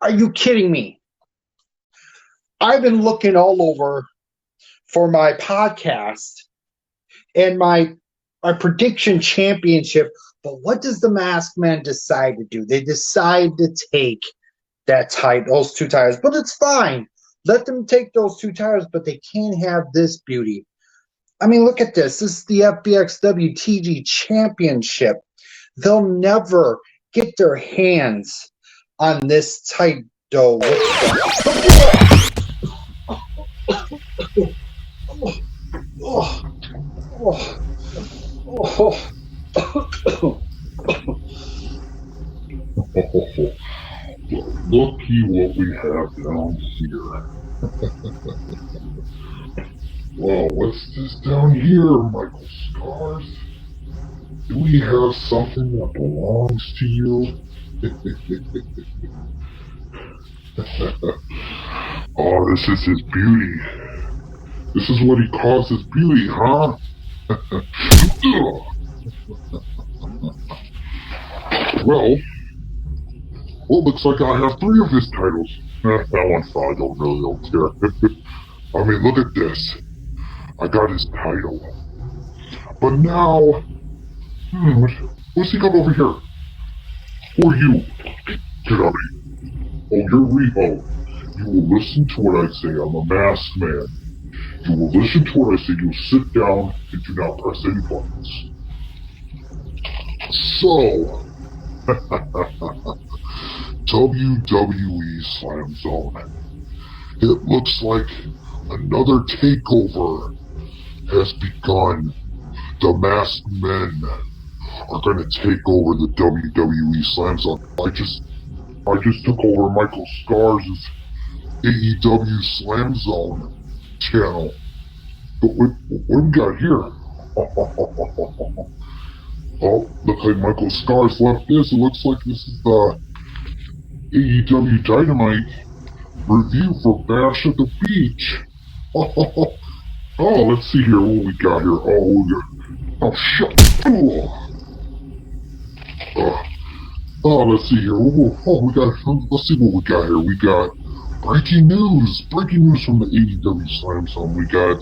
Are you kidding me? I've been looking all over for my podcast and my prediction championship, but what does the Masked Man decide to do? They decide to take those 2 titles, but it's fine. Let them take those 2 titles, but they can't have this beauty. I mean, look at this. This is the FBXW TG Championship. They'll never get their hands on this title. Looky what we have down here. Well, what's this down here, Michael Scars? Do we have something that belongs to you? Oh, this is his beauty. This is what he calls his beauty, huh? Well, looks like I have 3 of his titles. That one's fine, I don't care. I mean, look at this. I got his title. But now, what's he got over here? Who are you? Get out of here. Oh, you're Riho. You will listen to what I say. I'm a masked man. You will listen to what I say. You'll sit down and do not press any buttons. So, WWE Slam Zone. It looks like another takeover has begun. The Masked Men are going to take over the WWE Slam Zone. I just took over Michael Scars' AEW Slam Zone channel. But what do we got here? Oh, looks like Michael Scars left this. It looks like this is the AEW Dynamite review for Bash at the Beach. Oh, let's see here what we got here. Oh, shit. Let's see here. Let's see what we got here. We got breaking news from the AEW Slam Zone. We got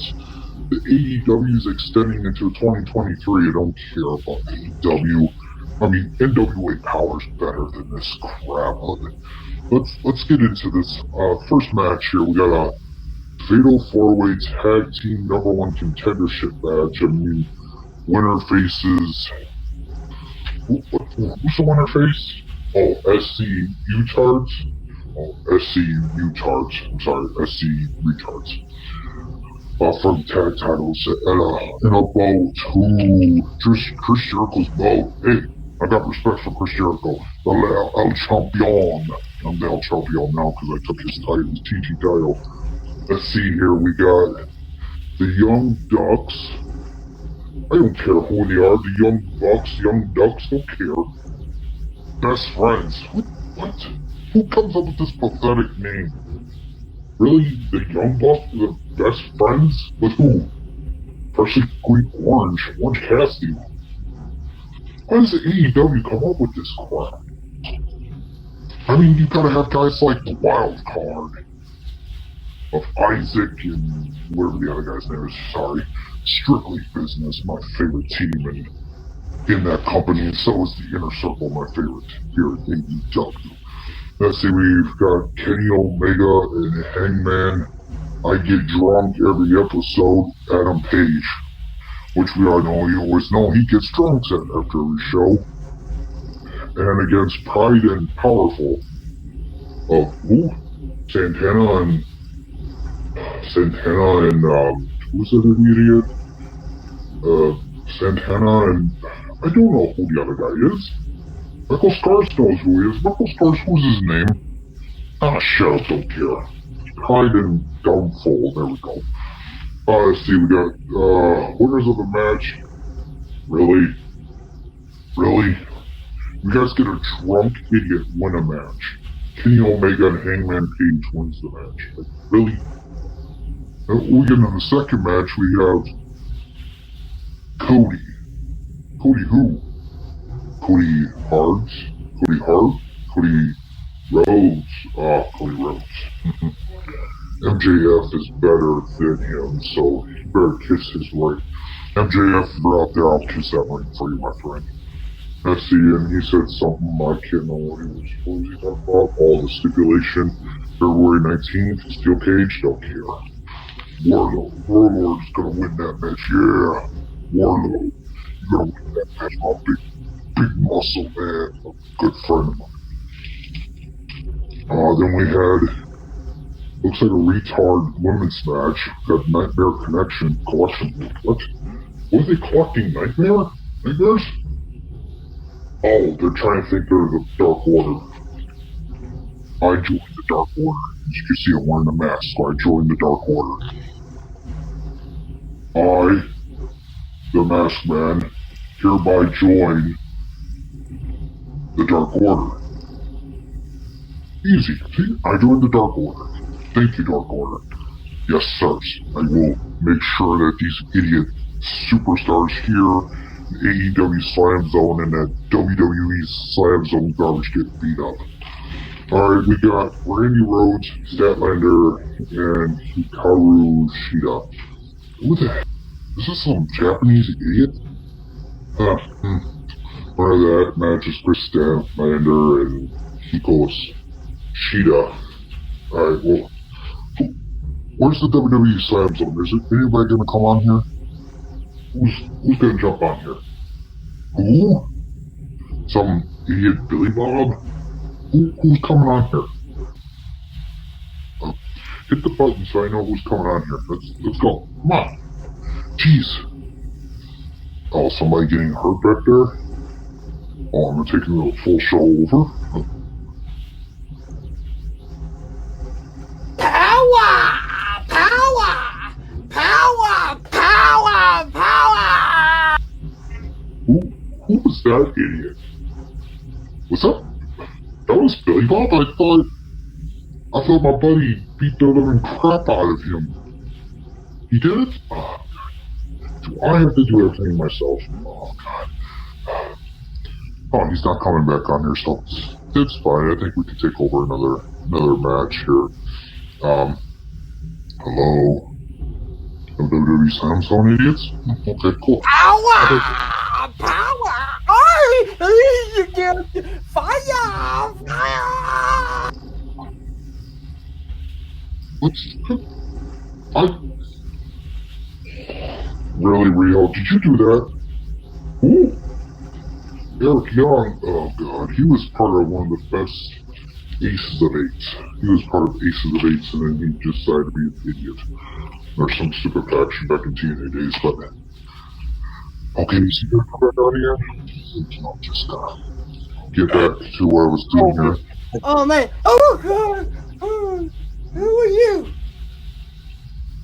the AEW's extending into 2023. I don't care about AEW. I mean, NWA Power's better than this crap. Let's get into this first match here. We got a Fatal 4-Way Tag Team #1 Contendership match. I mean, winner faces... Who's the winner face? Oh, SC Utards? Oh, SC Utards. I'm sorry, SC Retards. For the tag titles in a boat. Ooh, Chris Jericho's boat. Hey, I got respect for Chris Jericho. El Champion. I'm the El Champion now because I took his title, his TT title. Let's see here, we got the Young Ducks. I don't care who they are, the Young Ducks, don't care. Best Friends. What? Who comes up with this pathetic name? Really? The Young Bucks are the Best Friends? With who? Perfectly Orange Cassidy. Why does the AEW come up with this crap? I mean, you gotta have guys like the Wild Card of Isaac and whatever the other guy's name is. Sorry. Strictly Business, my favorite team in that company, and so is the Inner Circle, my favorite here at AEW. Let's see, we've got Kenny Omega and Hangman. I Get Drunk every episode. Adam Page, which we all know, you always know he gets drunk after every show. And against Pride and Powerful of Santana and who's that idiot? Santana and I don't know who the other guy is. Michael Scars knows who he is. Michael Scars, who's his name? Shut up, don't care. Pride and Downfall, there we go. Let's see, we got, winners of the match. Really? You guys get a drunk idiot win a match. Kenny Omega and Hangman Page wins the match. Like, really? We get into the second match, we have Cody. Cody who? Cody Hards? Cody Hart? Cody Rhodes. Oh, Cody Rhodes. MJF is better than him, so you better kiss his ring. MJF, if you're out there, I'll kiss that ring for you, my friend. Let's see, and he said something, I can't know what he talking about. All the stipulation, February 19th, steel cage, don't care. Warlord's gonna win that match, yeah. Warlord, you're gonna win that match, my big muscle man, a good friend of mine. Then we had, looks like a retard women's match, got Nightmare Collection. What? What are they collecting? Nightmares? Oh, they're trying to think they're the Dark Order. I joined the Dark Order. As you can see, I'm wearing a mask, so I joined the Dark Order. I, the Masked Man, hereby join the Dark Order. Easy. See, I joined the Dark Order. Thank you, Dark Order. Yes, sirs. I will make sure that these idiot superstars here AEW Slam Zone and that WWE Slam Zone garbage get beat up. Alright, we got Randy Rhodes, Statlander, and Hikaru Shida. What the heck? Is this some Japanese idiot? One of that matches Chris Statlander and Hikaru Shida. Alright, well, where's the WWE Slam Zone? Is anybody gonna come on here? Who's gonna jump on here? Who? Some idiot Billy Bob? Who's coming on here? Hit the button so I know who's coming on here. Let's go. Come on. Jeez. Oh, somebody getting hurt back there? Oh, I'm taking the full show over. Power! Who was that idiot? What's up? That was Billy Bob? I thought my buddy beat the living crap out of him. He did it? Oh, do I have to do everything myself? Oh, God. Oh, he's not coming back on here, so it's fine. I think we can take over another match here. Hello? WWE Slam Zone idiots? Okay, cool. Power! You get fire! Really, Rio? Did you do that? Ooh. Eric Young, oh god, he was part of one of the best Aces of Eights. He was part of Aces of Eights, and then he just decided to be an idiot. There's some stupid faction back in TNA days, but... Okay, is he gonna come back on here? No, just get back to what I was doing here. Oh man! Oh god! Who are you?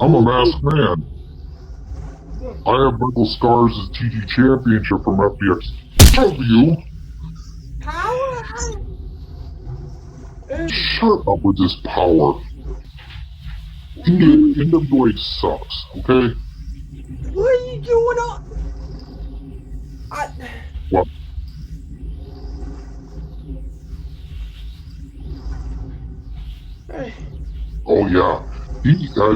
I'm a masked man. I have Michael Scars' TG Championship from FBXW. Power? Shut up with this power. NWA sucks, okay? What are you doing on? What? Oh yeah. I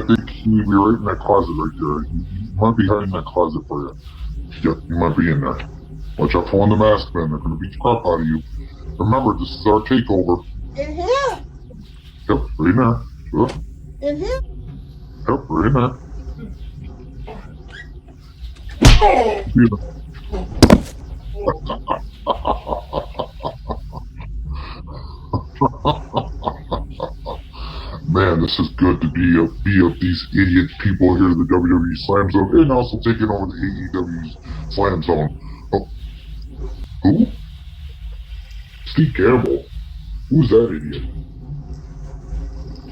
think he would be right in that closet right there. He might be hiding in that closet for you. Yep, he might be in there. Watch out for one of the masked men. They're gonna beat the crap out of you. Remember, this is our takeover. In here? Yep, right in there. Sure. In here? Yep, right in there. Man, this is good to be of these idiot people here in the WWE Slam Zone, and also taking over the AEW Slam Zone. Oh, who? Steve Campbell. Who's that idiot?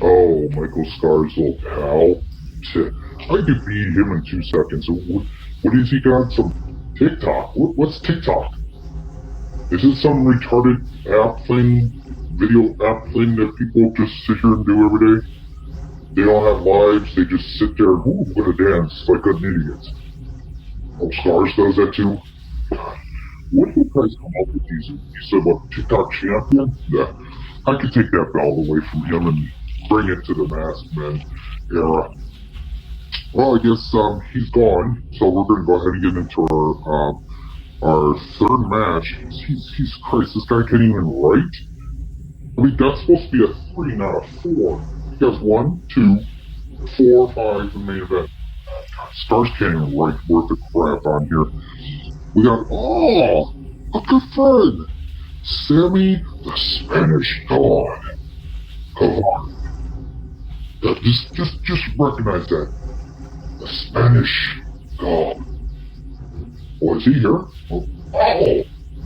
Oh, Michael Scar's little pal. I could beat him in 2 seconds. What has he got? Some TikTok. What's TikTok? Is it some retarded app thing? Video app thing that people just sit here and do every day? They don't have lives, they just sit there and I'm gonna dance like an idiot. Oh, Scars does that too? God, what do you guys come up with these? You said what, TikTok champion? Yeah. I could take that belt away from him and bring it to the Masked Men era. Well, I guess he's gone, so we're going to go ahead and get into our third match. He's Christ, this guy can't even write. I mean, that's supposed to be a 3, not a 4. He has 1, 2, 4, 5 in the main event. Stars can't even write worth of crap on here. We got, a good friend, Sammy the Spanish God. Come on. Yeah, just recognize that. The Spanish God. Oh, is he here? Oh,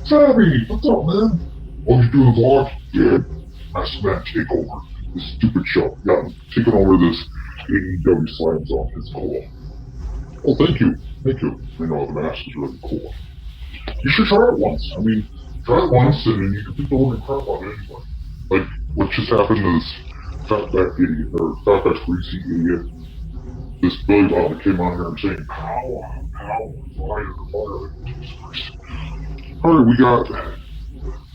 Sammy, what's up, man? Oh, you doing the vlog? Yeah. Masked Man TakeOver. This stupid show. Yeah, I'm taking over this AEW Slam Zone. It's cool. Oh, thank you. Thank you. I know the mask is really cool. You should try it once. I mean, try it once and then you can be throwing crap on it anyway. Like, what just happened to this Fatback idiot, or Fatback Greasy idiot. This Billy Bob that came on here and saying, power, fire. Jesus Christ. Alright, we got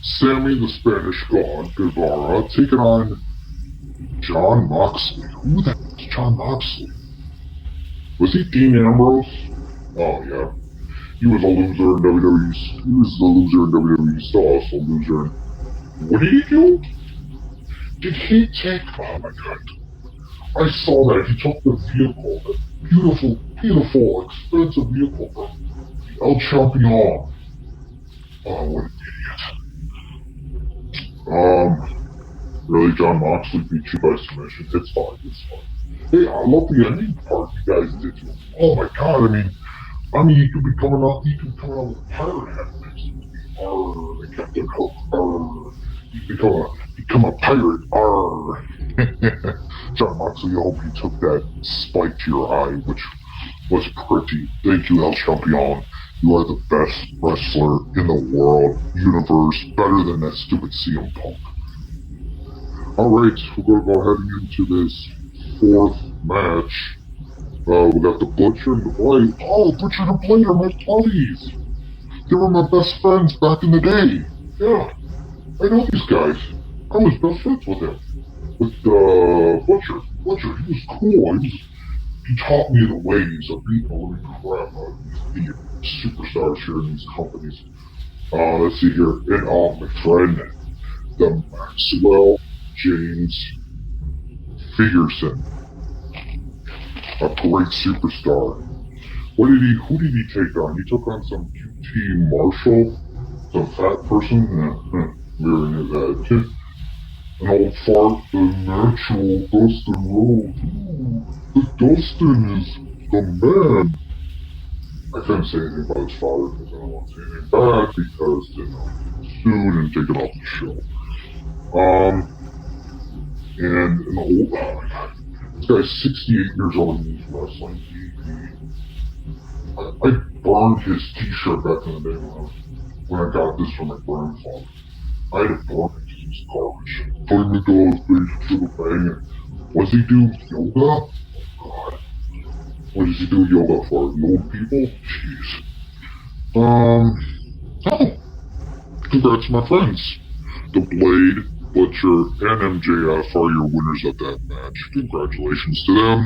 Sammy the Spanish God, Guevara, taking on John Moxley. Who the heck is John Moxley? Was he Dean Ambrose? Oh, yeah. He was a loser in WWE. He was the loser in WWE. Still also a loser. What did he do? Did he take... Oh, my God. I saw that. He took the vehicle. That beautiful, expensive vehicle from El Champion. Oh, what an idiot. Really, John Moxley beat you by submission. It's fine. Hey, I love the ending part you guys did to him. Oh my God, I mean, he could be coming out with a pirate hat next to me. The Captain Hook. You become a pirate. John Moxley, I hope you took that spike to your eye, which was pretty. Thank you, El Champion. You are the best wrestler in the world, universe, better than that stupid CM Punk. Alright, we're going to go ahead and get into this fourth match. We got the Butcher and the Blade. Oh, Butcher and the Blade are my buddies. They were my best friends back in the day. Yeah, I know these guys. I was best friends with him. With Butcher. Butcher, he was cool. He taught me the ways of beating the living crap out of these superstars here in these companies. Let's see here. And my friend, the Maxwell James Figureson. A great superstar. Who did he take on? He took on some QT Marshall, some fat person. Mirror in his head. An old fart, the natural Dustin Rhodes. The Dustin is the man. I couldn't say anything about his father because I don't want to say anything bad because then I'll get sued and taken off the show. And an old, oh my God. This guy's 68 years old and he's wrestling TV. I burned his t-shirt back in the day when I got this from my grandfather. I had to burn it because he's garbage. Put him into his big little bang and what does he do? Yoga? Oh God. What does he do yoga for? The old people? Jeez. Congrats my friends. The Blade, Butcher, and MJF are your winners of that match. Congratulations to them.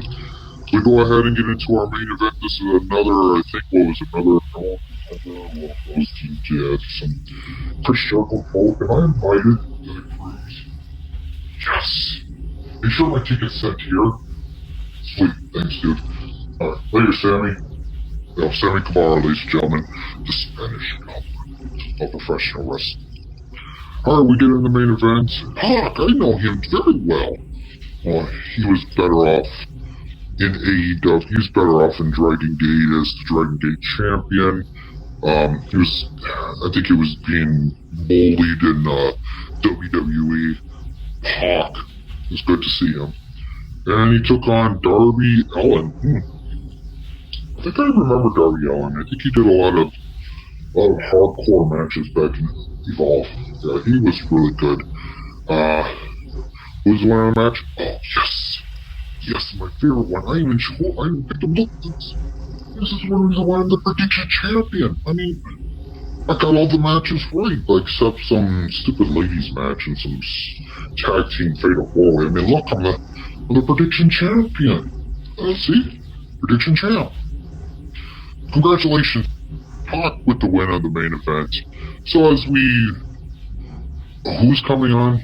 We go ahead and get into our main event. This is another, those teams, yeah, some Chris Jericho folk, and I invited the cruise. Yes! Be sure my ticket's sent here. Sweet, thanks, dude. Alright, later, Sammy. Sammy Guevara, ladies and gentlemen, the Spanish God of professional wrestling. Alright, we get in the main event. Pac, I know him very well. He was better off in AEW. He was better off in Dragon Gate as the Dragon Gate champion. I think he was being bullied in WWE. Pac. It was good to see him. And he took on Darby Allin. I think I remember Darby Allin. I think he did a lot of hardcore matches back in Evolve. Yeah, he was really good. Who was the winner of the match? Oh, yes! Yes, my favorite one. I even picked him up. This is when he was the prediction champion. I mean, I got all the matches right, except some stupid ladies match and some tag team fatal four. I mean, look, I'm the prediction champion. See? Prediction champ. Congratulations, Pac, with the win of the main event. So as who's coming on?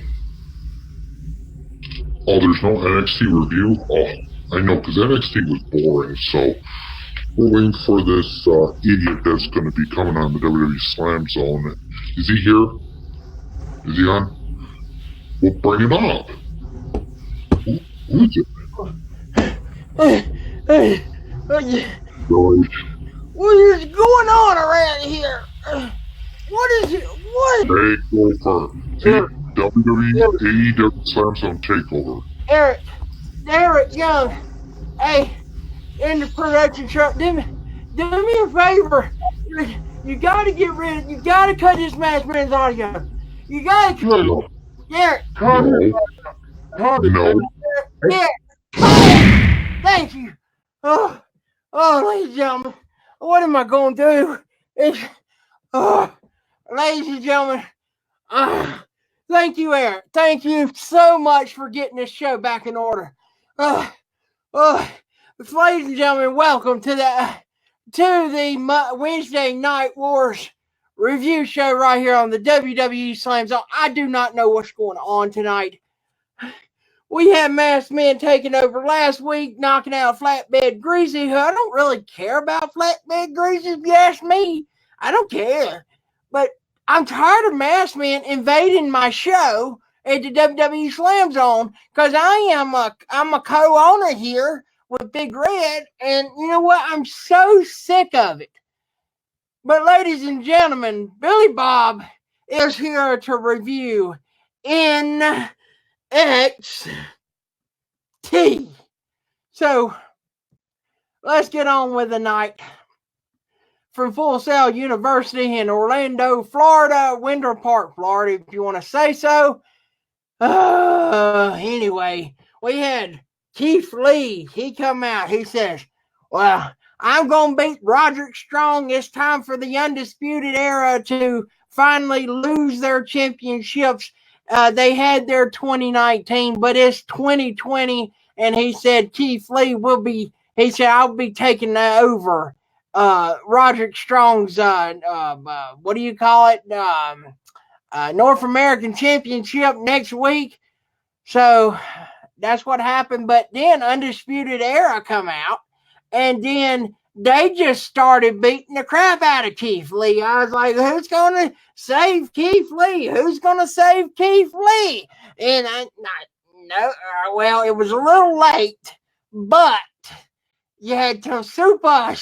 Oh, there's no NXT review? Oh, I know, because NXT was boring, so we're waiting for this idiot that's going to be coming on the WWE Slam Zone. Is he here? Is he on? We'll bring it up. Who is it? What is going on around here? What is it? What? TakeOver. WWE AEW Slam Zone TakeOver. Eric Young. Hey, in the production truck, do me a favor. You gotta you gotta cut this man's audio. You gotta No. Eric. No. Yeah. Thank you. Oh, ladies and gentlemen, what am I going to do? Ladies and gentlemen, thank you, Eric. Thank you so much for getting this show back in order. Ladies and gentlemen, welcome to the Wednesday Night Wars review show right here on the WWE Slam Zone. I do not know what's going on tonight. We had Masked Men taking over last week, knocking out Flatbed Greasy, who I don't really care about Flatbed Greasy, if you ask me. I don't care. But I'm tired of Masked Men invading my show at the WWE Slam Zone because I'm a co-owner here with Big Red, and you know what? I'm so sick of it. But ladies and gentlemen, Billy Bob is here to review NXT. So let's get on with the night. From Full Sail University in Orlando, Florida, Winter Park, Florida, if you want to say so. Anyway, we had Keith Lee. He come out. He says, well, I'm going to beat Roderick Strong. It's time for the Undisputed Era to finally lose their championships. They had their 2019, but it's 2020. And he said, Keith Lee I'll be taking over Roderick Strong's, what do you call it? North American Championship next week. So that's what happened. But then Undisputed Era come out, and then they just started beating the crap out of Keith Lee. I was like, who's going to save Keith Lee? Who's going to save Keith Lee? And well, it was a little late, but you had some super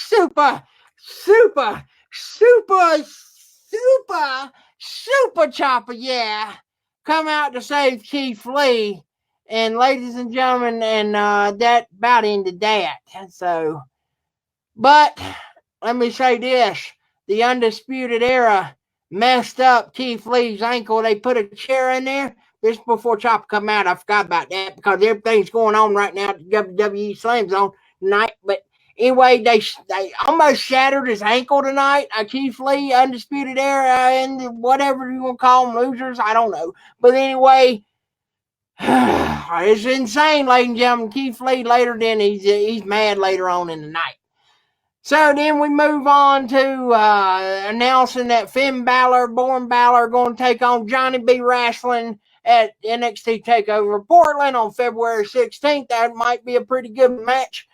chopper, yeah, come out to save Keith Lee. And ladies and gentlemen, and that about ended that. So, but let me say this. The Undisputed Era messed up Keith Lee's ankle. They put a chair in there. This before Chopper come out. I forgot about that because everything's going on right now at the WWE Slam Zone tonight. But anyway, they almost shattered his ankle tonight. Keith Lee, Undisputed Era, and whatever you want to call them, losers. I don't know. But anyway, it's insane, ladies and gentlemen. Keith Lee later, then he's mad later on in the night. So then we move on to announcing that Finn Balor, Born Balor, going to take on Johnny B. Wrestling at NXT TakeOver Portland on February 16th. That might be a pretty good match.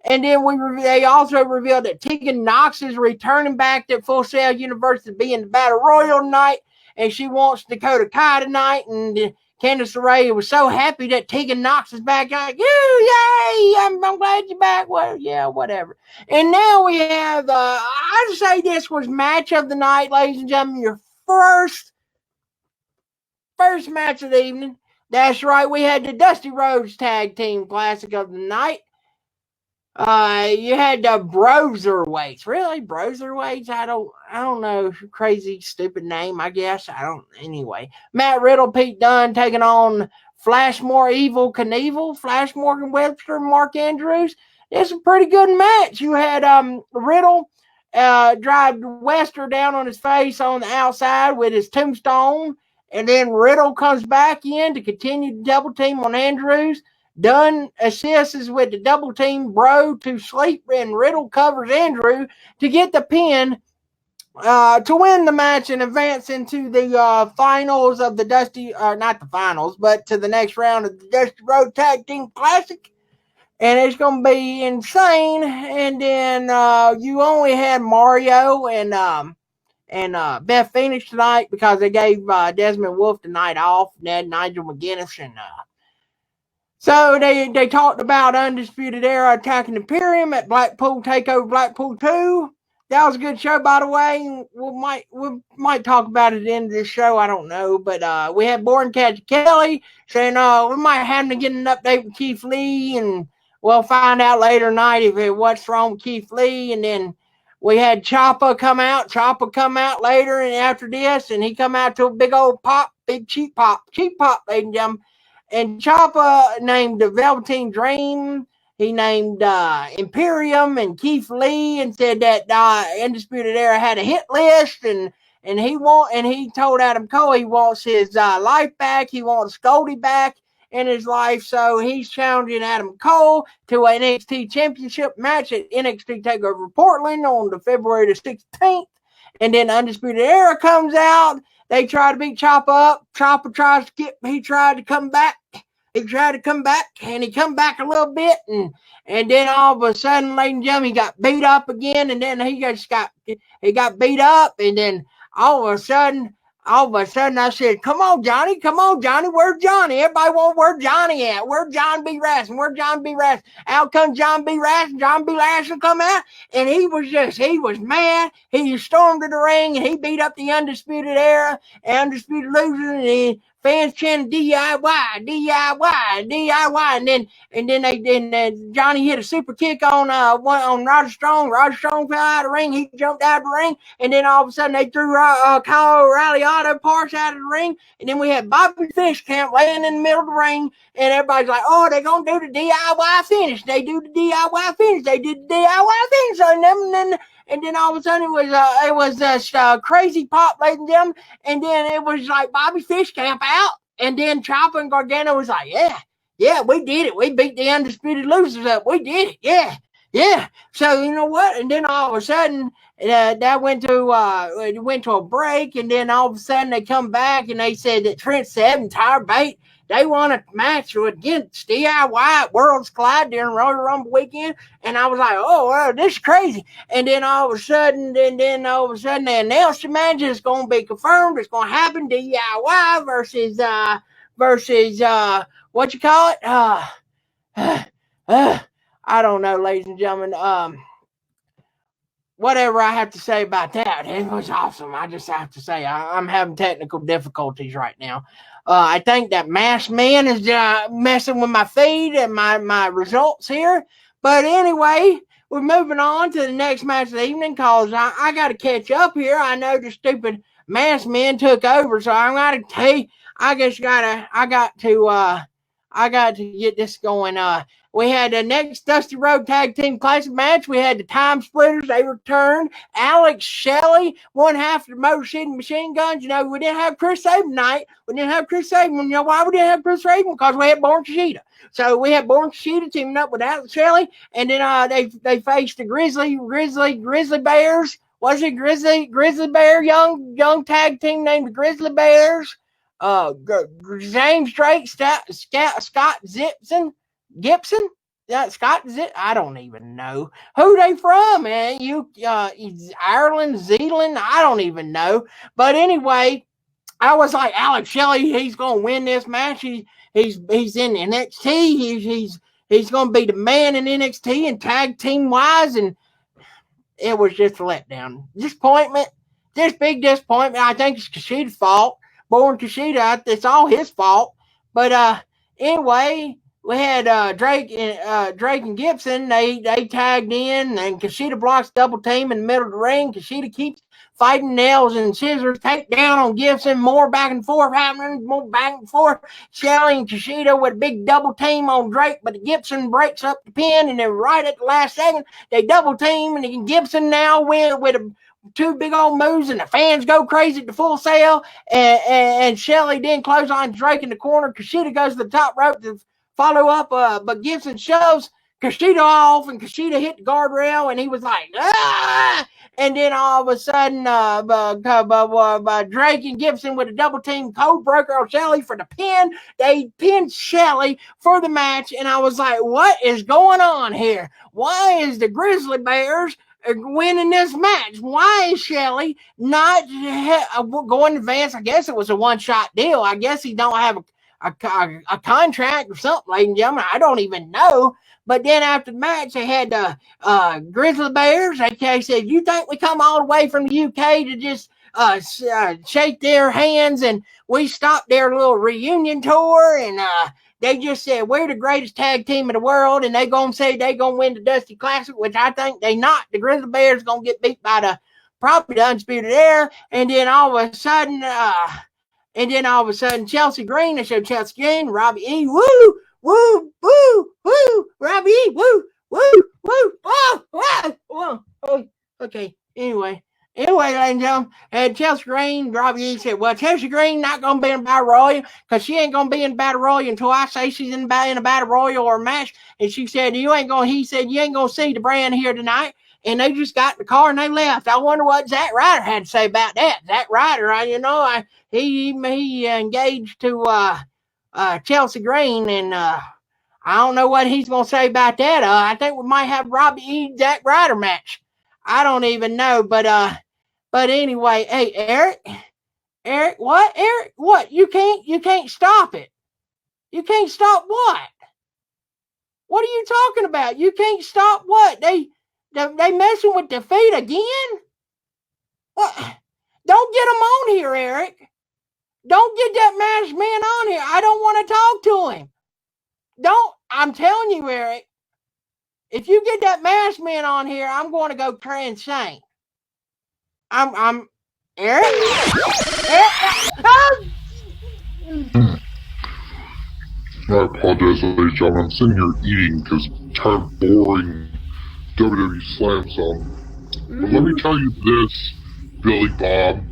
And then they also revealed that Tegan Knox is returning back to Full Sail University to be in the Battle Royal tonight. And she wants Dakota Kai tonight. And Candice LeRae was so happy that Tegan Knox is back. Like, yay! I'm glad you're back. Well, yeah, whatever. And now we have, I'd say this was match of the night, ladies and gentlemen. Your first match of the evening. That's right. We had the Dusty Rhodes Tag Team Classic of the night. You had the Broserweights. Really? Broserweights? I don't know. Crazy, stupid name, I guess. Anyway. Matt Riddle, Pete Dunne taking on Flashmore, Evil Knievel, Flash Morgan Webster, Mark Andrews. It's a pretty good match. You had Riddle drive Wester down on his face on the outside with his tombstone. And then Riddle comes back in to continue the double team on Andrews. Dunn assists with the double team bro to sleep, and Riddle covers Andrew to get the pin to win the match and advance into the finals of the Dusty, not the finals, but to the next round of the Dusty Road Tag Team Classic. And it's going to be insane. And then you only had Mario and Beth Phoenix tonight because they gave Desmond Wolfe the night off. They had Nigel McGuinness and so they talked about Undisputed Era attacking Imperium at Blackpool TakeOver Blackpool 2. That was a good show, by the way. We might talk about it at the end of this show. I don't know, but we had Born Catch Kelly saying we might have to get an update with Keith Lee, and we'll find out later tonight what's wrong with Keith Lee. And then we had Ciampa come out. Ciampa come out later and after this, and he come out to a big old pop, big cheap pop, ladies and gentlemen. And Ciampa named the Velveteen Dream. He named Imperium and Keith Lee, and said that Undisputed Era had a hit list, and he told Adam Cole he wants his life back. He wants Goldie back in his life, so he's challenging Adam Cole to an NXT Championship match at NXT TakeOver Portland on the February the 16th. And then Undisputed Era comes out. They try to beat Ciampa up. Ciampa tried to come back. He tried to come back, and he come back a little bit, and then all of a sudden, ladies and gentlemen, he got beat up again, and then he got beat up, and then all of a sudden, I said, come on, Johnny, where's Johnny? Everybody wants where Johnny at? Where's John B. Raskin? Out comes John B. Raskin. John B. Raskin come out, and he was mad. He stormed to the ring, and he beat up the Undisputed Era, Undisputed Losers, and fans chanting DIY, and then Johnny hit a super kick on Roger Strong. Roger Strong fell out of the ring. He jumped out of the ring, and then all of a sudden they threw Kyle O'Reilly Auto Parts out of the ring, and then we had Bobby Fishcamp laying in the middle of the ring, and everybody's like, "Oh, they're gonna do the DIY finish." They do the DIY finish. They did the DIY finish, and then all of a sudden it was crazy pop, ladies and gentlemen. And then it was like Bobby Fishcamp out. And then Ciampa and Gargano was like, yeah, we did it. We beat the Undisputed Losers up. We did it. Yeah. So you know what? And then all of a sudden that went to a break. And then all of a sudden they come back and they said that Trent Seven, Tyler Bate, they won a match against DIY at Worlds Collide during Royal Rumble weekend. And I was like, oh, well, this is crazy. And then all of a sudden they announced the match is going to be confirmed. It's going to happen. DIY versus what you call it? I don't know, ladies and gentlemen. Whatever I have to say about that, it was awesome. I just have to say I'm having technical difficulties right now. I think that Masked Man is messing with my feed and my results here. But anyway, we're moving on to the next match of the evening because I got to catch up here. I know the stupid Masked Man took over, so I'm going to tell you, I got to get this going. We had the next Dusty Road Tag Team Classic match. We had the Time Splitters. They returned. Alex Shelley, one half of the Motor City Machine Guns. You know, we didn't have Chris Sabin tonight. You know why we didn't have Chris Sabin? Because we had Born Kushida. So we had Born Kushida teaming up with Alex Shelley. And then they faced the Grizzly Bears. Was it Grizzly Bear? Young tag team named the Grizzly Bears. James Drake, Scott Gibson? Scott Zip? I don't even know. Who they from, man? Ireland, Zealand? I don't even know. But anyway, I was like, Alex Shelley, he's going to win this match. He's in NXT. He's going to be the man in NXT and tag team wise. And it was just a letdown. Big disappointment. I think it's Kushida's fault. Born Kushida, it's all his fault. But anyway, we had Drake and Gibson. They tagged in, and Kushida blocks double team in the middle of the ring. Kushida keeps fighting nails and scissors, take down on Gibson, more back and forth happening, more back and forth. Shelley and Kushida with a big double team on Drake, but Gibson breaks up the pin, and then right at the last second, they double team, and Gibson now win with two big old moves, and the fans go crazy at the Full Sail, and Shelley then close on Drake in the corner. Kushida goes to the top rope to follow up, but Gibson shoves Kushida off, and Kushida hit the guardrail, and he was like, ah! And then all of a sudden, Drake and Gibson with a double team code breaker on Shelley for the pin. They pinned Shelley for the match, and I was like, what is going on here? Why is the Grizzly Bears winning this match? Why is Shelley not going to advance? I guess it was a one-shot deal. I guess he don't have a contract or something, ladies and gentlemen. I don't even know. But then after the match, they had the Grizzly Bears. They said, you think we come all the way from the UK to just shake their hands, and we stopped their little reunion tour, and they just said, we're the greatest tag team in the world, and they going to say they going to win the Dusty Classic, which I think they not. The Grizzly Bears going to get beat by probably the Undisputed Era, and then all of a sudden, Chelsea Green, they showed Chelsea Green, Robbie E, woo, woo, woo, woo, Robbie E, woo, woo, woo, oh, okay, anyway, ladies and gentlemen, and Chelsea Green, Robbie E said, well, Chelsea Green not going to be in a battle royal, because she ain't going to be in a battle royal until I say she's in a battle royal or a match, and she said, you ain't going to see the brand here tonight. And they just got in the car and they left. I wonder what Zack Ryder had to say about that. Zack Ryder, he engaged to Chelsea Green, and I don't know what he's going to say about that. I think we might have Robbie E. Zack Ryder match. I don't even know, but anyway, hey, Eric, what? You can't stop it. You can't stop what? What are you talking about? You can't stop what? They messing with the feet again? What? Don't get him on here, Eric. Don't get that masked man on here. I don't want to talk to him. I'm telling you, Eric. If you get that masked man on here, I'm going to go insane. I'm Eric. I apologize, ladies and gentlemen. I'm sitting here eating because I'm tired of boring WWE Slam Zone. But let me tell you this, Billy Bob.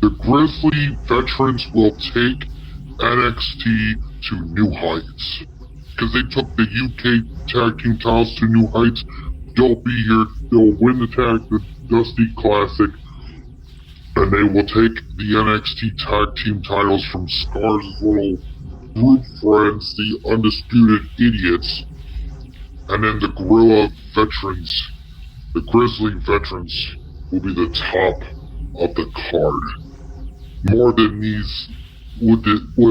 The Grizzly veterans will take NXT to new heights. Because they took the UK tag team titles to new heights. They'll be here, they'll win the Dusty Classic, and they will take the NXT tag team titles from Scar's little group friends, the Undisputed Idiots, and then the Gorilla veterans, the Grizzly veterans, will be the top of the card. More than these, with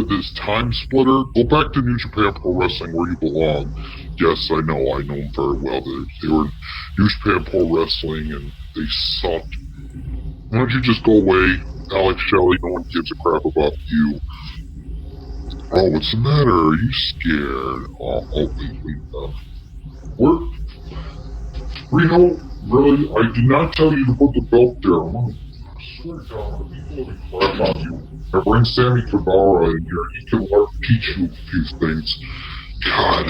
this time splitter, go back to New Japan Pro Wrestling where you belong. Yes, I know them very well. They were in New Japan Pro Wrestling and they sucked. Why don't you just go away, Alex Shelley? No one gives a crap about you. Oh, what's the matter? Are you scared? Wait. Reno, really? I did not tell you to put the belt there. I swear to God, people will crap on you. I bring Sammy Guevara in here. He can teach you a few things. God.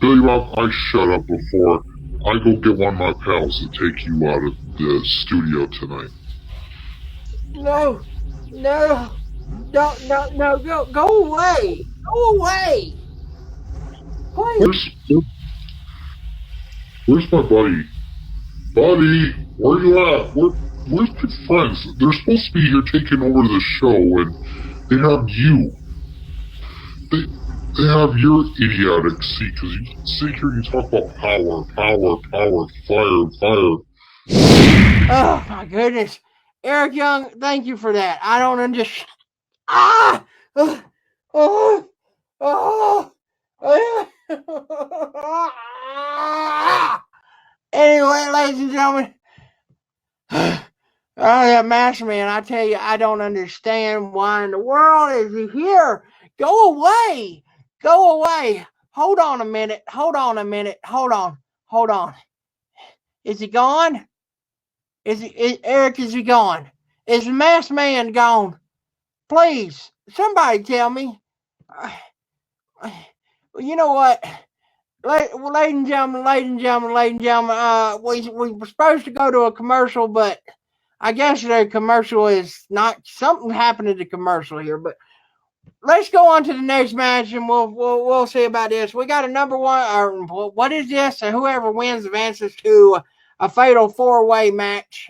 Billy Bob, I shut up before I go get one of my pals to take you out of the studio tonight. No, go away. Go away. Please. Where's my buddy? Buddy, where you at? Where's my friends? They're supposed to be here taking over the show, and they have you. They have your idiotic seat, because you sit here and you talk about power, fire. Oh, my goodness. Eric Young, thank you for that. I don't understand. Anyway, ladies and gentlemen, that Mash Man, I tell you, I don't understand why in the world is he here. Go away. Hold on a minute. Hold on. Is he gone? Eric, is he gone? Is the masked man gone? Please, somebody tell me. You know what? Ladies and gentlemen, we were supposed to go to a commercial, but I guess the commercial is not, something happened to the commercial here. But let's go on to the next match, and we'll see about this. We got a number one, or what is this? Whoever wins advances to a fatal 4-way match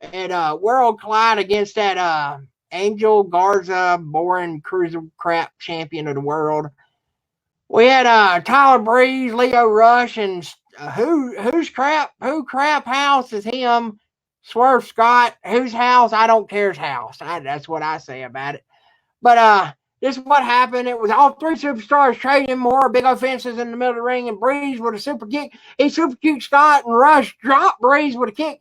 at World Collide against that Angel Garza, boring cruiser crap champion of the world. We had Tyler Breeze, Leo Rush, and who crap house is him? Swerve Scott. Whose house? I don't care's house. That's what I say about it. But this is what happened. It was all three superstars trading more big offenses in the middle of the ring, and Breeze with a super kick. He super kicked Scott, and Rush dropped Breeze with a kick.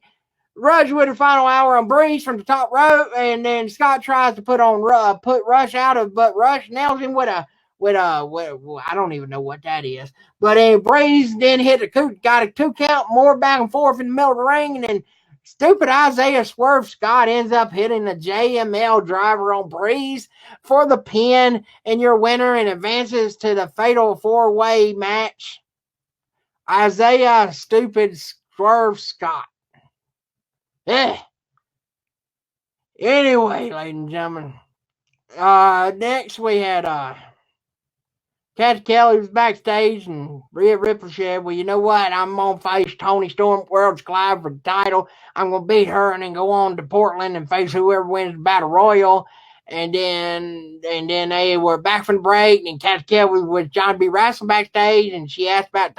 Rush with a final hour on Breeze from the top rope, and then Scott tries to put Rush out of, but Rush nails him with a I don't even know what that is. But Breeze then got a 2 count, more back and forth in the middle of the ring, and then stupid Isaiah Swerve Scott ends up hitting a JML driver on Breeze for the pin, and your winner and advances to the fatal 4-way match. Isaiah stupid Swerve Scott. Anyway, ladies and gentlemen, next we had Cat Kelly was backstage, and Rhea Ripley said, well, you know what? I'm going to face Toni Storm at Worlds Collide for the title. I'm going to beat her and then go on to Portland and face whoever wins the Battle Royal. And then they were back from the break, and Cat Kelly was with John B. Wrestling backstage, and she asked about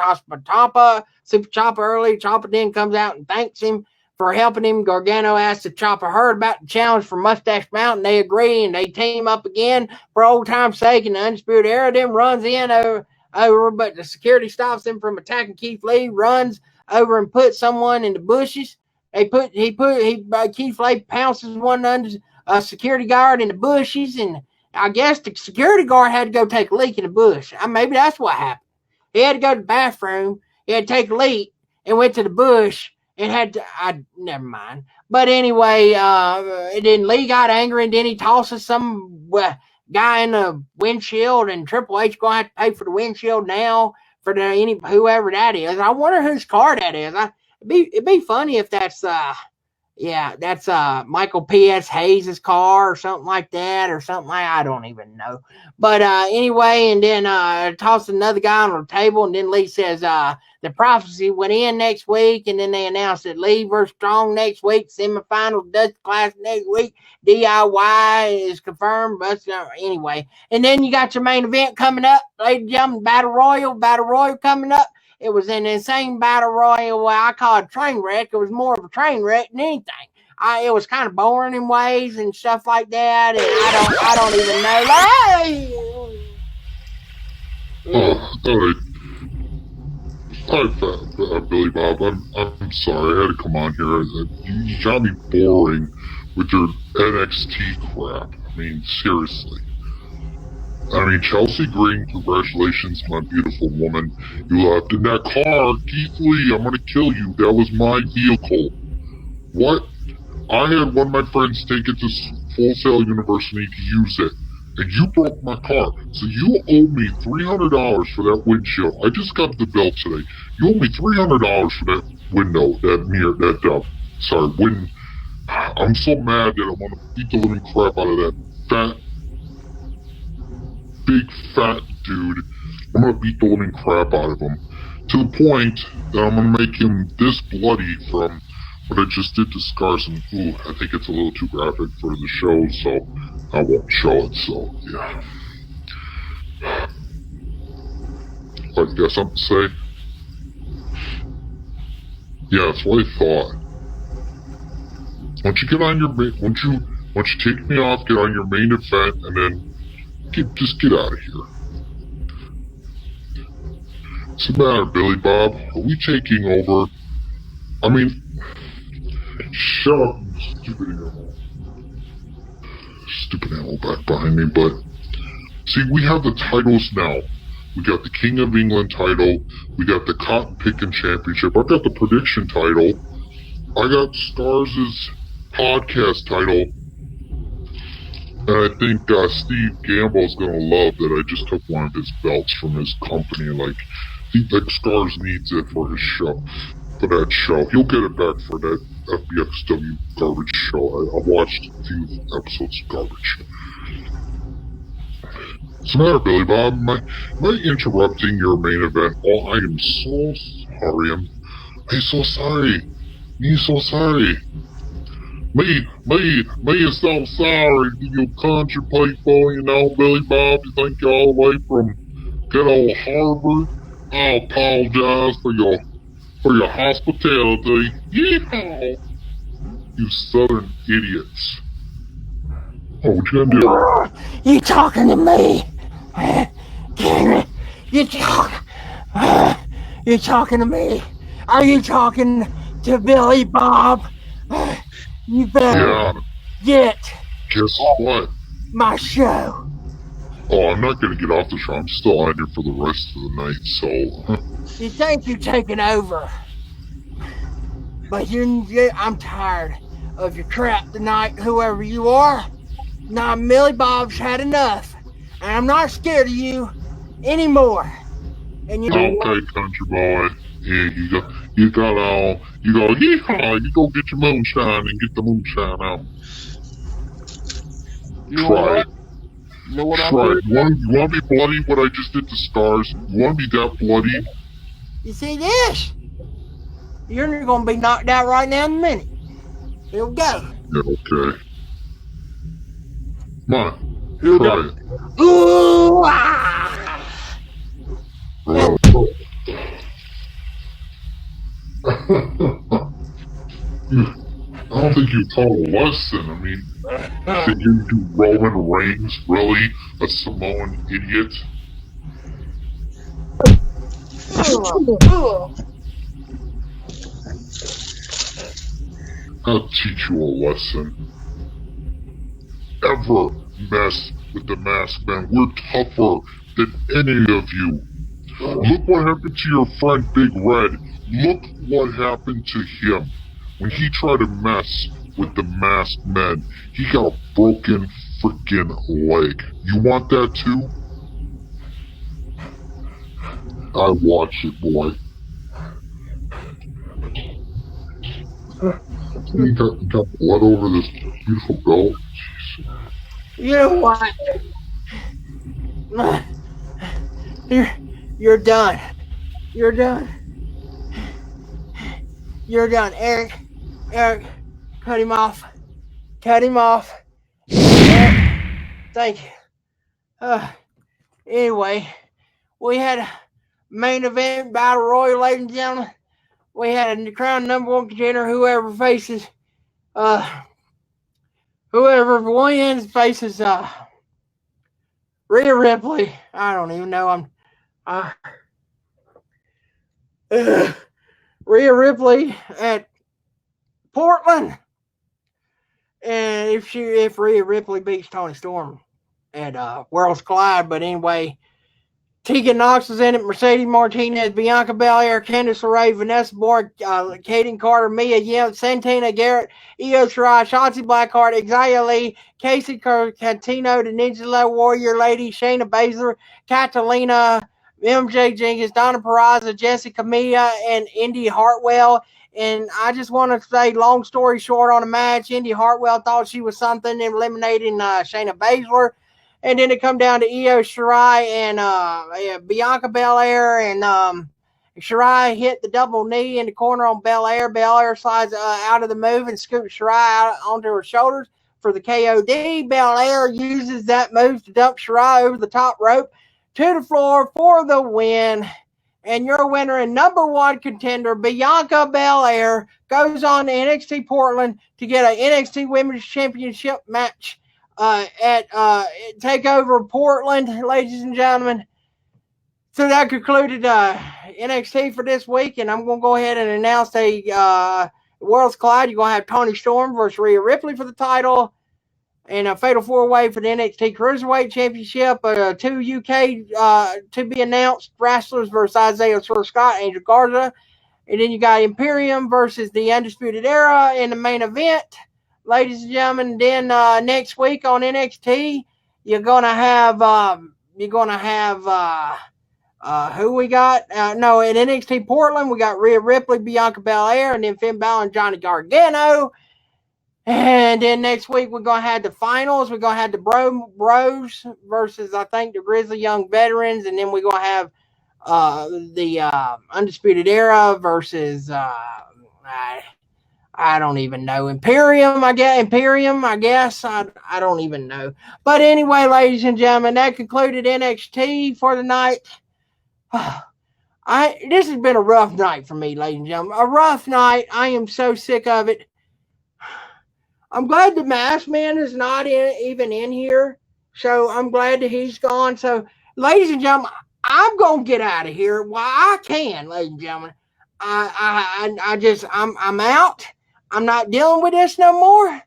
Super Ciampa early. Ciampa then comes out and thanks him for helping him. Gargano asked if Ciampa heard about the challenge from Mustache Mountain. They agree, and they team up again for old time's sake. And the Undisputed Era then runs in over, but the security stops them from attacking Keith Lee. Runs over and puts someone in the bushes. Keith Lee pounces one security guard in the bushes, and I guess the security guard had to go take a leak in the bush. Maybe that's what happened. He had to go to the bathroom. He had to take a leak and went to the bush. Never mind. But anyway, then Lee got angry, and then he tosses some guy in the windshield, and Triple H gonna have to pay for the windshield now for whoever that is. I wonder whose car that is. It'd be funny if that's Michael P.S. Hayes' car or something like that, I don't even know. But anyway, and then tossed another guy on the table, and then Lee says the prophecy went in next week, and then they announced that Lee versus Strong next week, semifinal Dutch class next week, DIY is confirmed. But anyway, and then you got your main event coming up, ladies and gentlemen, Battle Royal coming up. It was an insane battle royal. I call it a train wreck. It was more of a train wreck than anything. It was kind of boring in ways and stuff like that. And I don't even know. All right, Billy Bob. I'm sorry. I had to come on here. You got me boring with your NXT crap. I mean, seriously. Chelsea Green, congratulations, my beautiful woman. You left in that car. Keith Lee, I'm gonna kill you. That was my vehicle. What? I had one of my friends take it to Full Sail University to use it, and you broke my car. So you owe me $300 for that windshield. I just got the bill today. You owe me $300 for that window, that mirror, I'm so mad that I'm gonna beat the living crap out of that big fat dude. I'm gonna beat the living crap out of him to the point that I'm gonna make him this bloody from what I just did to scars. And I think it's a little too graphic for the show, so I won't show it. So yeah. You got something to say? Yeah, that's what I thought. Once you take me off, get on your main event, and then just get out of here. What's the matter, Billy Bob? Are we taking over? Shut up, you stupid animal. Stupid animal back behind me, but see, we have the titles now. We got the King of England title. We got the Cotton Picking Championship. I got the Prediction title. I got Stars' podcast title, and I think Steve Gamble's gonna love that I just took one of his belts from his company. Like, he thinks Stars needs it for his show, for that show. He'll get it back for that FBXW garbage show. I've watched a few episodes of garbage. What's the matter, Billy Bob? Am I interrupting your main event? Oh, I am so sorry. I'm so sorry. Me so sorry. Me is so sorry. You country people, you know, Billy Bob, you think you're all the way from good old Harvard? I apologize for your hospitality. Yeehaw! You southern idiots. Oh, what you gonna do? You talking to me? You talking to me? Are you talking to Billy Bob? You better get Guess what? my show. Oh, I'm not gonna get off the show. I'm still on here for the rest of the night, so... You think you're taking over, but I'm tired of your crap tonight, whoever you are. Now, Billy Bob's had enough, and I'm not scared of you anymore. And okay, country boy. Yeah, you go, yeehaw, you go get your moonshine and get the moonshine out. Try it. You know what Try it. You want to be bloody what I just did to Stars? You want to be that bloody? You see this? You're going to be knocked out right now in a minute. Here we go. Yeah, okay. Come on. Try it. Ooh, ah. I don't think you taught a lesson. I mean, can you do Roman Reigns, really? A Samoan idiot? I'll teach you a lesson. Ever mess with the Masked Man. We're tougher than any of you. Look what happened to your friend Big Red. Look what happened to him. When he tried to mess with the Masked Men, he got a broken freaking leg. You want that too? I watch it, boy. You got blood over this beautiful belt. You know what? You're done. You're done. You're done. Eric, cut him off. Cut him off. Eric, thank you. Anyway, we had a main event battle royal, ladies and gentlemen. We had a crown number one contender. Whoever wins faces Rhea Ripley. I don't even know. Rhea Ripley at Portland, and if Rhea Ripley beats Toni Storm at Worlds Collide. But anyway, Tegan Knox is in it. Mercedes Martinez, Bianca Belair, Candice LeRae, Vanessa Borg, Kaden Carter, Mia Yim, Santana Garrett, Io Shirai, Shotzi Blackheart, Xia Lee, Casey Cantino, the Ninja Warrior Lady, Shayna Baszler, Catalina, MJ Jenkins, Donna Peraza, Jessica Mia, and Indy Hartwell. And I just want to say, long story short on the match, Indy Hartwell thought she was something, eliminating Shayna Baszler. And then it come down to Io Shirai and Bianca Belair, and Shirai hit the double knee in the corner on Belair. Belair slides out of the move and scoops Shirai out onto her shoulders for the KOD. Belair uses that move to dump Shirai over the top rope to the floor for the win. And your winner and number one contender, Bianca Belair, goes on to NXT Portland to get an NXT Women's Championship match at TakeOver Portland, ladies and gentlemen. So that concluded NXT for this week, and I'm going to go ahead and announce a Worlds Collide. You're going to have Toni Storm versus Rhea Ripley for the title, and a Fatal 4-Way for the NXT Cruiserweight Championship. 2 UK to be announced wrestlers versus Isaiah Scott, Angel Garza. And then you got Imperium versus the Undisputed Era in the main event, ladies and gentlemen. Then next week on NXT, you're gonna have who we got? No, in NXT Portland, we got Rhea Ripley, Bianca Belair, and then Finn Balor and Johnny Gargano. And then next week, we're going to have the finals. We're going to have the Bros versus, I think, the Grizzly Young Veterans. And then we're going to have the Undisputed Era versus, I don't even know, Imperium, I guess. I don't even know. But anyway, ladies and gentlemen, that concluded NXT for the night. This has been a rough night for me, ladies and gentlemen. A rough night. I am so sick of it. I'm glad the Masked Man is not even in here. So I'm glad that he's gone. So, ladies and gentlemen, I'm going to get out of here while I can, ladies and gentlemen. I'm out. I'm not dealing with this no more.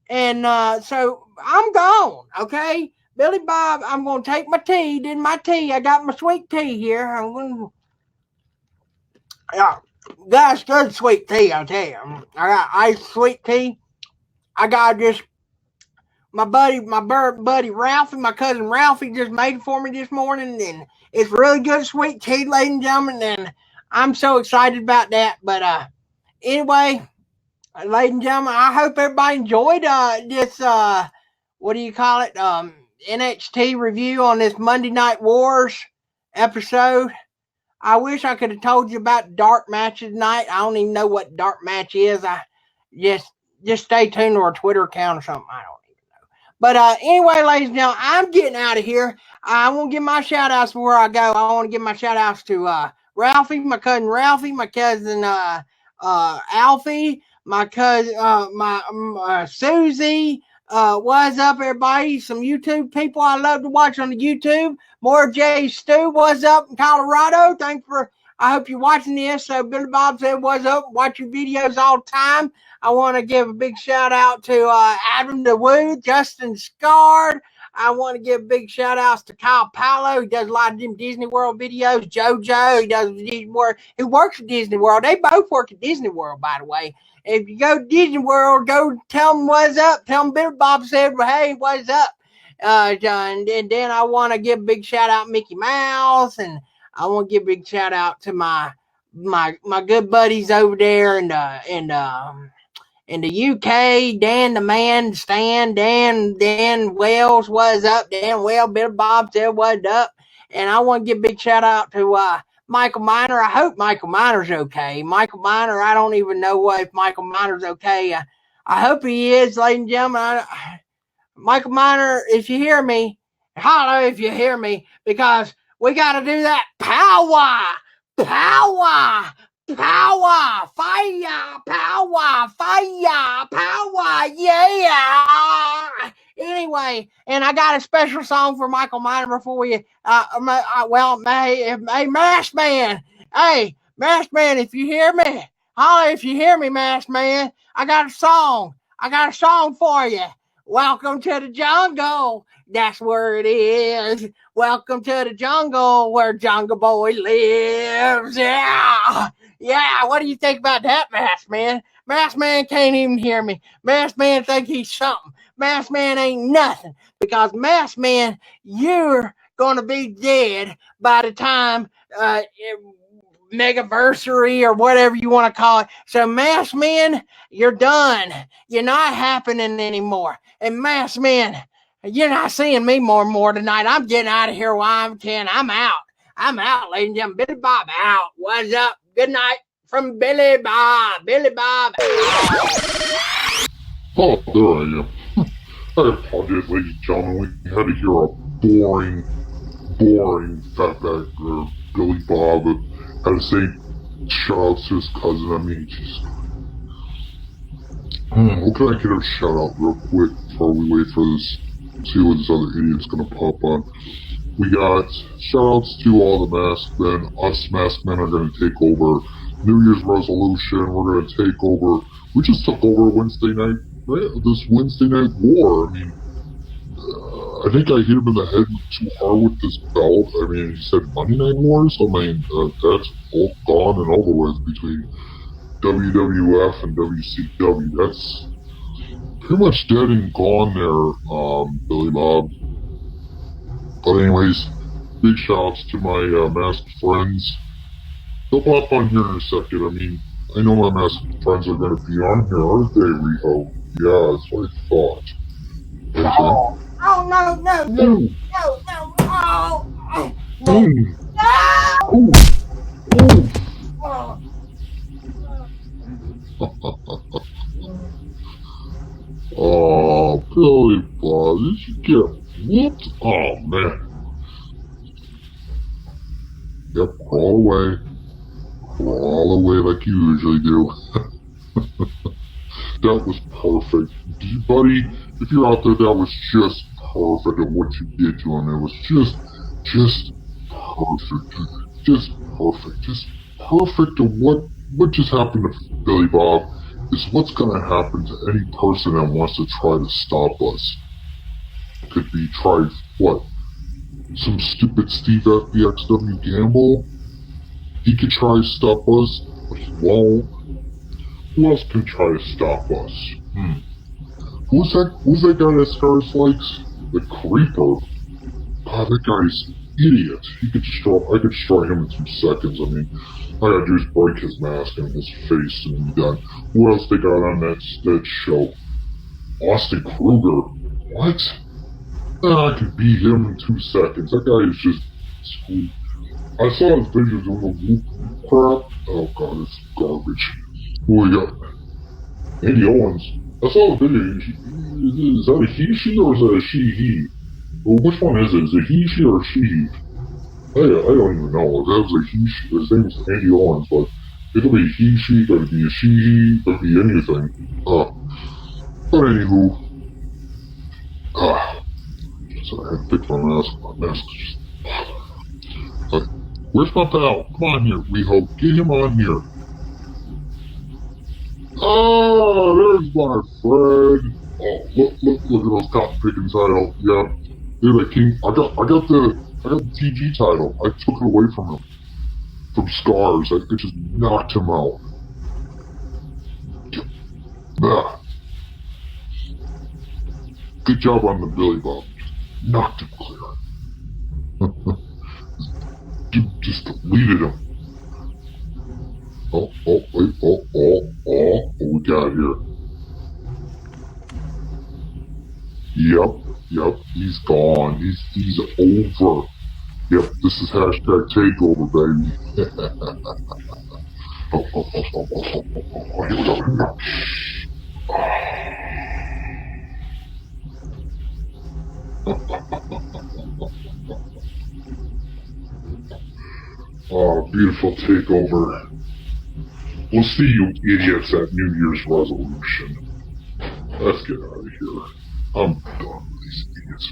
And so I'm gone, okay? Billy Bob, I'm going to take my tea. Did my tea. I got my sweet tea here. I'm going to... Yeah, that's good sweet tea, I'll tell you. I got iced sweet tea. I got just my buddy Ralphie, my cousin Ralphie just made it for me this morning, and it's really good sweet tea, ladies and gentlemen, and I'm so excited about that. But anyway, ladies and gentlemen, I hope everybody enjoyed this NXT review on this Monday Night Wars episode. I wish I could have told you about dark matches tonight. I don't even know what dark match is. I just stay tuned to our Twitter account or something. I don't even know. But anyway, ladies and gentlemen, I'm getting out of here. I want to give my shout outs before I go. I want to give my shout outs to Ralphie, my cousin Alfie, my cousin Susie. What's up, everybody? Some YouTube people I love to watch on the YouTube. More J Stu, what's up in Colorado? I hope you're watching this. So Billy Bob said, what's up? Watch your videos all the time. I want to give a big shout out to Adam DeWoo, Justin Scard. I want to give big shout outs to Kyle Paolo. He does a lot of them Disney World videos. JoJo, he does Disney World. He works at Disney World. They both work at Disney World, by the way. If you go to Disney World, go tell them what's up. Tell them Billy Bob said, hey, what's up? And then I want to give a big shout out to Mickey Mouse, and I want to give a big shout out to my good buddies over there in the UK, Dan the Man, Stan, Dan Wells, what's up? Dan Wells, Billy Bob said, what's up? And I want to give a big shout out to Michael Miner. I hope Michael Miner's okay. Michael Miner, I don't even know if Michael Miner's okay. I hope he is, ladies and gentlemen. Michael Miner, if you hear me, holler if you hear me, because we got to do that power, fire, yeah. Anyway, and I got a special song for Michael Miner before we, hey, Masked Man, if you hear me, holler if you hear me, Masked Man. I got a song for you. Welcome to the jungle. That's where it is. Welcome to the jungle where Jungle Boy lives. Yeah. Yeah. What do you think about that, Masked Man? Masked Man can't even hear me. Masked Man think he's something. Masked Man ain't nothing. Because Masked Man, you're going to be dead by the time Megaversary or whatever you want to call it. So Masked Man, you're done. You're not happening anymore. And Masked Man, you're not seeing me more tonight. I'm getting out of here while I'm can. I'm out, ladies and gentlemen. Billy Bob out. What's up? Good night from Billy Bob. Billy Bob out. Oh, there I am. I apologize, ladies and gentlemen. We had to hear a boring Fatback Billy Bob. Had to say shout out to his cousin. I mean, jeez. What can I get a shout out real quick before we wait for this? See what this other idiot's gonna pop on. We got shout outs to all the masked men. Us masked men are gonna take over New Year's resolution. We're gonna take over. We just took over Wednesday night, right? This Wednesday night war. I mean, I think I hit him in the head too hard with this belt. I mean, he said Monday Night Wars. I mean, that's all gone and over with between WWF and WCW. That's pretty much dead and gone there, Billy Bob. But anyways, big shouts to my masked friends. They'll pop on here in a second. I mean, I know my masked friends are going to be on here, aren't they, Riho? Yeah, that's what I thought. Okay. Oh, no, no, no, Ooh. no, no, oh, Mm. no! Ooh. Oh. Oh, Billy Bob, did you get whooped? Oh, man. Yep, crawl away. Crawl away like you usually do. That was perfect. Buddy, if you're out there, that was just perfect at what you did to him. It was just perfect. Just perfect. Just perfect to what just happened to Billy Bob is what's going to happen to any person that wants to try to stop us. Could be tried, what? Some stupid Steve at the XW Gamble? He could try to stop us, but he won't. Who else can try to stop us? Who's that guy that Scars likes? The Creeper. God, that guy's an idiot. I could destroy him in 2 seconds. I mean, all I gotta do is break his mask and his face and be done. Who else they got on that show? Austin Kruger. What? I could beat him in 2 seconds. That guy is just sweet. I saw his videos on the whoop crap. Oh god, it's garbage. Who we got? Andy Owens. I saw the video. Is that a he-she or is that a she-he? Well, which one is it? Is it he-she or she-he? I don't even know. If that was a he-she, his name is Andy Owens, but it could be a he-she, could be a she-he, could be anything. But anywho. So I had to fix my mask. My mask is just... Where's my pal? Come on here, Riho. Get him on here. Oh, there's my friend. Oh, look at those cotton pickings title. Yeah, they're the king. I got the TG title. I took it away from him. From Scars. I just knocked him out. Ah. Good job on the Billy Bob. Knocked him clear. Just deleted him. Oh, what we got here? Yep, he's gone. He's over. Yep, this is hashtag TakeOver, baby. Here we go. Oh, beautiful TakeOver. We'll see you idiots at New Year's resolution. Let's get out of here. I'm done with these idiots.